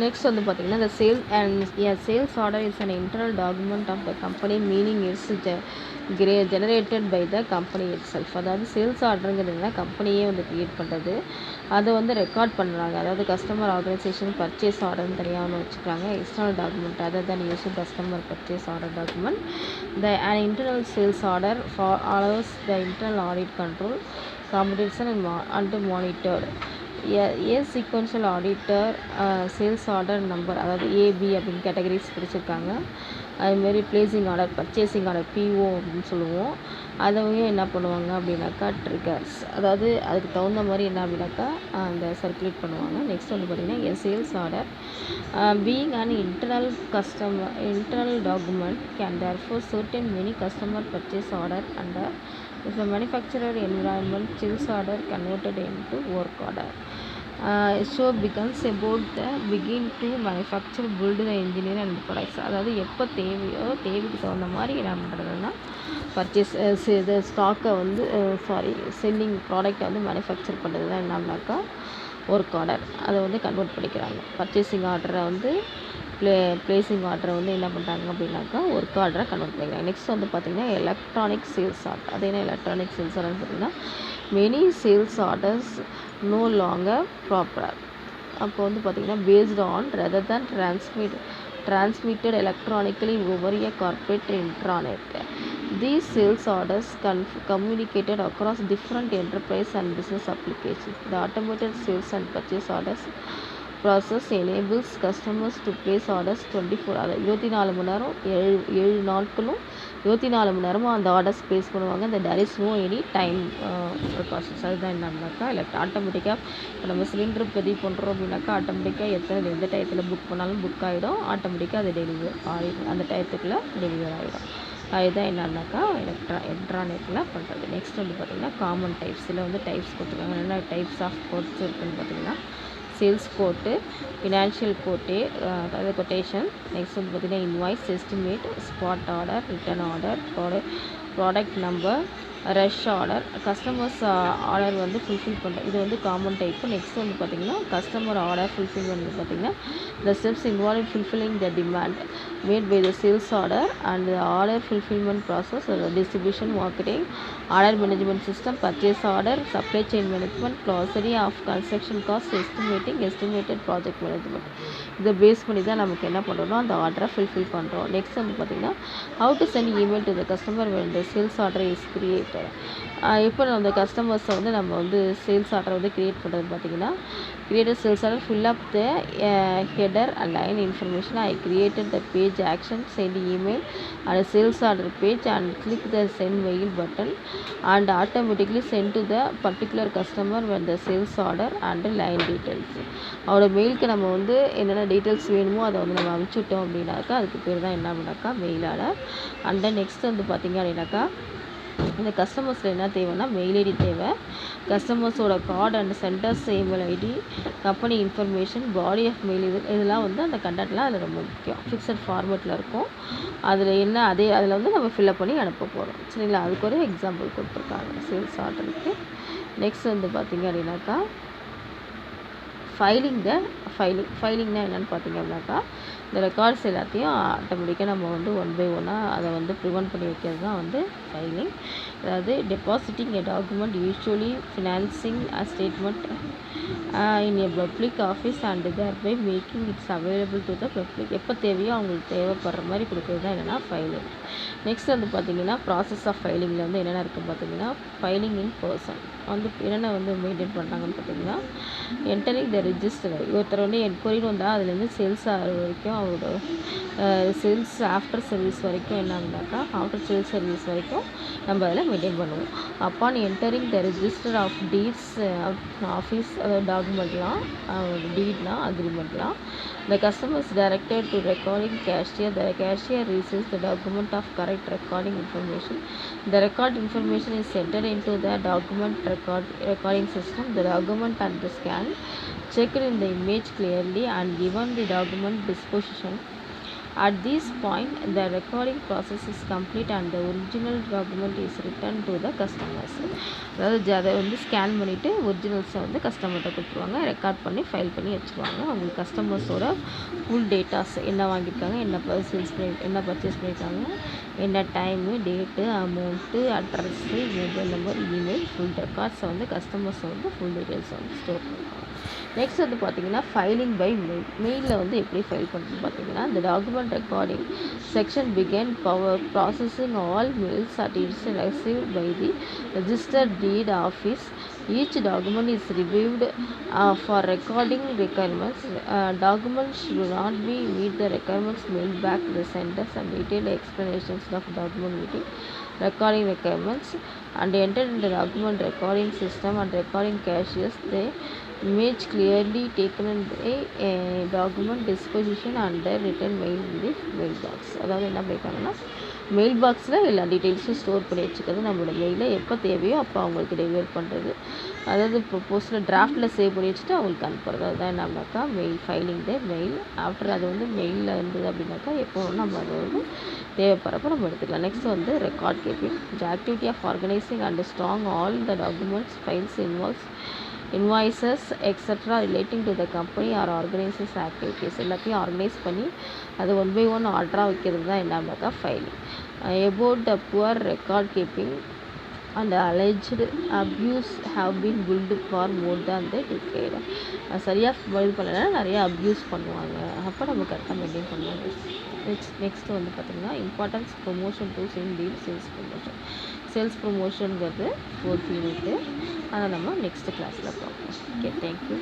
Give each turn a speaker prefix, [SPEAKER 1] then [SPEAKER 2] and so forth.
[SPEAKER 1] Next வந்து பார்த்தீங்கன்னா the sales and a sales order is an internal document of the company meaning it's generated by the company itself. அதாவது sales ஆர்டருங்கிறது கம்பெனியே வந்து create பண்ணுறது, அதை வந்து record பண்ணுறாங்க. அதாவது கஸ்டமர் ஆர்கனைசேஷன் பர்ச்சேஸ் ஆர்டர்னு தனியாக ஒன்று வச்சுக்கிறாங்க. External document other than using customer purchase order document. An internal sales order allows the internal audit control, competition and monitored. A sequential auditor sales order number அதாவது AB அப்படின்னு categories பிடிச்சிருக்காங்க. அதுமாரி placing order, purchasing order PO அப்படின்னு சொல்லுவோம். அதையும் என்ன பண்ணுவாங்க அப்படின்னாக்கா ட்ரிகர்ஸ், அதாவது அதுக்கு தகுந்த மாதிரி என்ன அப்படின்னாக்கா அந்த சர்க்குலேட் பண்ணுவாங்க. நெக்ஸ்ட் வந்து பார்த்திங்கன்னா sales order being an internal document can therefore certain many customer purchase order under the manufacturer environment sales order converted into work order. So becomes about the begin to manufacture, build the engineer and products. அதாவது எப்போ தேவையோ தேவைக்கு தகுந்த மாதிரி என்ன பண்ணுறதுன்னா purchase இது ஸ்டாக்கை வந்து செல்லிங் ப்ராடக்டை வந்து மேனுஃபேக்சர் பண்ணுறது தான் என்னன்னாக்கா ஒர்க் ஆர்டர். அதை வந்து கன்வெர்ட் பண்ணிக்கிறாங்க. பர்ச்சேசிங் ஆர்டரை வந்து பிளேசிங் ஆர்டரை வந்து என்ன பண்ணுறாங்க அப்படின்னாக்கா ஒர்க் ஆர்டரை கன்வெர்ட் பண்ணிக்கிறாங்க. நெக்ஸ்ட் வந்து பார்த்திங்கன்னா எலக்ட்ரானிக் சேல்ஸ் ஆர்டர். அது என்ன எலக்ட்ரானிக் சேல்ஸ் ஆர்டர்னு பார்த்திங்கன்னா many sales orders no longer proper. அப்போ வந்து பார்த்திங்கன்னா based on rather than transmitted electronically over a corporate intranet. These sales orders communicated across different enterprise and business applications. The automated sales and purchase orders process enables customers to place orders 24 hours 24 மணி நேரம் 7 நாட்களும் 24 மணி நேரமும் அந்த orders place பண்ணுவாங்க. அந்த there is no any time precautions. அதுதான் என்னன்னாக்கா ஆட்டோமேட்டிக்காக இப்போ நம்ம சிலிண்டர் பதிவு பண்ணுறோம் அப்படின்னாக்கா ஆட்டோமேட்டிக்காக எந்த டயத்தில் புக் பண்ணாலும் புக் ஆகிடும். ஆட்டோமேட்டிக்காக அது டெலிவரி ஆகிடும், அந்த டயத்துக்குள்ளே டெலிவரி ஆகிடும். அதுதான் என்னன்னாக்கா எலக்ட்ரானிக்கில் பண்ணுறது. நெக்ஸ்ட் வந்து பார்த்திங்கன்னா காமன் டைப்ஸ். இதில் வந்து டைப்ஸ் கொடுத்துருக்காங்க. என்ன டைப்ஸ் ஆஃப் கோட்ஸ் இருக்குதுன்னு பார்த்திங்கன்னா சேல்ஸ் கோட்டு, ஃபினான்ஷியல் கோட்டு, அதாவது கொட்டேஷன். நெக்ஸ்ட் வந்து பார்த்திங்கன்னா invoice, estimate, spot order, return order, product number, rush order. Customers order வந்து ஃபுல்ஃபில் பண்ணுறது, இது வந்து காமன் டைப்பு. நெக்ஸ்ட் வந்து பார்த்திங்கன்னா கஸ்டமர் ஆர்டர் ஃபுல்ஃபில் வந்து பார்த்திங்கன்னா the steps involved in fulfilling the demand made by the sales order and the order fulfillment process, distribution, marketing, order management system, purchase order, supply chain management, glossary of construction cost, estimated project management. இதை base பண்ணி தான் நமக்கு என்ன பண்ணுறோம், அந்த ஆர்டரை fulfil பண்ணுறோம். Next வந்து பார்த்திங்கன்னா how to send email to the customer when the sales order is created. இப்போ அந்த கஸ்டமர்ஸை வந்து நம்ம வந்து சேல்ஸ் ஆர்டரை வந்து க்ரியேட் பண்ணுறது பார்த்திங்கன்னா created sales order, fill up the header and line information. I created the page action, send email and sales order page and click the send mail button and automatically send to the particular customer when the sales order and line details. அவரோட மெயிலுக்கு நம்ம வந்து என்னென்ன details வேணுமோ அதை வந்து நம்ம அனுப்பிச்சுட்டோம் அப்படின்னாக்கா அதுக்கு பேர் தான் என்ன அப்படின்னாக்கா mail order. And then next வந்து பார்த்திங்க அப்படின்னாக்கா இந்த கஸ்டமர்ஸில் என்ன தேவைன்னா மெயில் ஐடி தேவை, கஸ்டமர்ஸோட card and centres email ID, company information, body of mail, இதெல்லாம் வந்து அந்த கண்டென்ட்லாம் அதில் ரொம்ப முக்கியம். ஃபிக்ஸட் ஃபார்மேட்டில் இருக்கும். அதில் என்ன அதில் வந்து நம்ம ஃபில்அப் பண்ணி அனுப்ப போகிறோம். சரிங்களா? அதுக்கு ஒரு எக்ஸாம்பிள் கொடுத்துருக்காங்க சேல்ஸ் ஆர்டருக்கு. நெக்ஸ்ட் வந்து பார்த்திங்க அப்படின்னாக்கா ஃபைலிங்னா என்னென்னு பார்த்திங்க அப்படின்னாக்கா இந்த ரெக்கார்ட்ஸ் எல்லாத்தையும் ஆட்டோமேட்டிக்காக நம்ம வந்து ஒன் பை ஒன்னாக அதை வந்து ப்ரிவெண்ட் பண்ணி வைக்கிறது தான் வந்து ஃபைலிங். அதாவது depositing a document usually financing a statement in a public office and தேர்பை making it's available to the public. எப்போ தேவையோ அவங்களுக்கு தேவைப்படுற மாதிரி கொடுக்குறது தான் என்னென்னா ஃபைலிங். நெக்ஸ்ட் வந்து பார்த்திங்கன்னா ப்ராசஸ் ஆஃப் ஃபைலிங்கில் வந்து என்னென்ன இருக்குது பார்த்திங்கன்னா ஃபைலிங் இன் பர்சன் வந்து என்னென்ன வந்து மெயின்டைன் பண்ணுறாங்கன்னு பார்த்திங்கன்னா என்டரிங் த ரிஜிஸ்டர். ஒருத்தர் வந்து என்கொயரின்னு வந்தால் அதுலேருந்து சேல்ஸ் ஆகிற வரைக்கும் அவரோட சேல்ஸ் ஆஃப்டர் சர்வீஸ் வரைக்கும் என்ன அப்படின்னாக்கா ஆஃப்டர் சேல்ஸ் சர்வீஸ் வரைக்கும் நம்ம அதில் மெயின்டைன் பண்ணுவோம். Upon entering the register of deeds office, அதாவது டாக்குமெண்ட்லாம், டீட்லாம், அக்ரிமெண்ட்லாம். The customer is directed to recording cashier. The cashier receives the document of correct recording information. The record information is entered into the document recording system. The document and the scan checked in the image clearly and given the document disposition At this point, the recording process is complete and the original document is returned to the customers. அதாவது அதை வந்து scan பண்ணிவிட்டு ஒரிஜினல்ஸை வந்து கஸ்டமர்கிட்ட கொடுத்துருவாங்க, record பண்ணி file பண்ணி வச்சுருவாங்க. அவங்களுக்கு கஸ்டமர்ஸோட ஃபுல் டேட்டாஸ் என்ன வாங்கியிருக்காங்க, என்ன என்ன பர்ச்சேஸ் பண்ணியிருக்காங்க, என்ன time, date, amount, address, mobile number, email, full ரெக்கார்ட்ஸை வந்து கஸ்டமர்ஸை வந்து ஃபுல் டீட்டெயில்ஸை வந்து ஸ்டோர் பண்ணுவாங்க. நெக்ஸ்ட் வந்து பார்த்திங்கன்னா ஃபைலிங் பை மெயிலில் வந்து எப்படி ஃபைல் பண்ணுறது பார்த்தீங்கன்னா, இந்த document recording section begin processing all mails at it's received by the registered deed office. Each document is reviewed for recording requirements. Documents should not be meet the requirements mailed back to the senders and detailed explanations of document meeting recording requirements and entered in the document recording system and recording caches. The image clearly taken in the document disposition and written mail in the mailbox. அதாவது என்ன பண்ணியிருக்காங்கன்னா, mail பாக்ஸில் எல்லா டீட்டெயில்ஸும் store பண்ணி வச்சுக்கிறது, நம்மளோட மெயிலை எப்போ தேவையோ அப்போ அவங்களுக்கு டெலிவர் பண்ணுறது. அதாவது ப்ரொப்போஸில் டிராஃப்டில் சேவ் பண்ணி வச்சுட்டு அவங்களுக்கு அனுப்புறது. அதுதான் என்னன்னாக்கா mail filing the mail. After அது வந்து மெயிலில் இருந்தது அப்படின்னாக்கா எப்போ நம்ம அதை வந்து தேவைப்படுறப்போ நம்ம எடுத்துக்கலாம். நெக்ஸ்ட் வந்து record keeping. The activity of organising and storing all the documents, files, invoices etc. relating to the company or organizers activities எல்லாத்தையும் ஆர்கனைஸ் பண்ணி அது ஒன் பை ஒன் ஆர்டராக வைக்கிறது தான் என்னன்னாக்கா filing. about the poor record keeping and alleged abuse have been built for more than the decade. சரியாக இது பண்ணலைன்னா நிறைய அப்யூஸ் பண்ணுவாங்க, அப்போ நம்ம கரெக்டாக மெயின்டைன் பண்ணுவாங்க. நெக்ஸ்ட் வந்து பார்த்திங்கன்னா importance promotion tools in deal sales promotion. Sales ப்ரொமோஷனுங்கிறது 4th யூனிட்டு, அதை நம்ம நெக்ஸ்ட் கிளாஸில் பார்ப்போம். Okay, thank you.